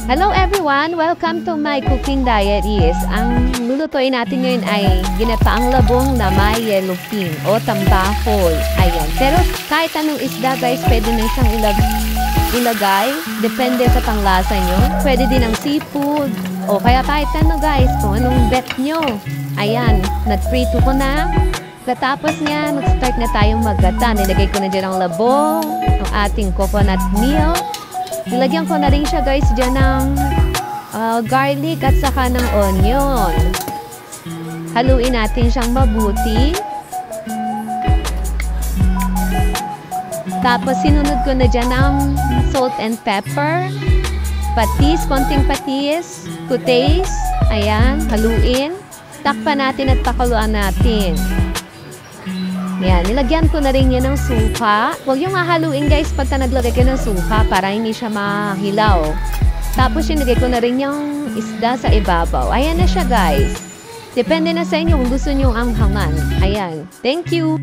Hello everyone! Welcome to my cooking diaries. Ang lulutuin natin ngayon ay ginataang labong na may yellowfin o tambakol. Ayan. Pero kahit anong isda guys, pwede na siyang ilagay. Depende sa panglasa nyo. Pwede din ang seafood. O kaya kahit ano guys, kung anong bet nyo. Ayan. Nag-prito ko na. Katapos niya, mag-start na tayong maggata. Nilagay ko na dyan ang labong, ang ating coconut milk. Nilagyan ko na rin siya guys dyan ng garlic at saka ng onion. Haluin natin siyang mabuti. Tapos sinunod ko na dyan ng salt and pepper. Patis, konting patis. To taste. Ayan, haluin. Takpan natin at pakuluan natin. Yan, nilagyan ko na rin yan ng suka. Huwag yung hahaluin guys pagka naglagay ka ng suka para hindi siya mahilaw. Tapos nilagay ko na rin yung isda sa ibabaw. Ayan na siya guys. Depende na sa inyo kung gusto nyo ang hangan. Ayan. Thank you!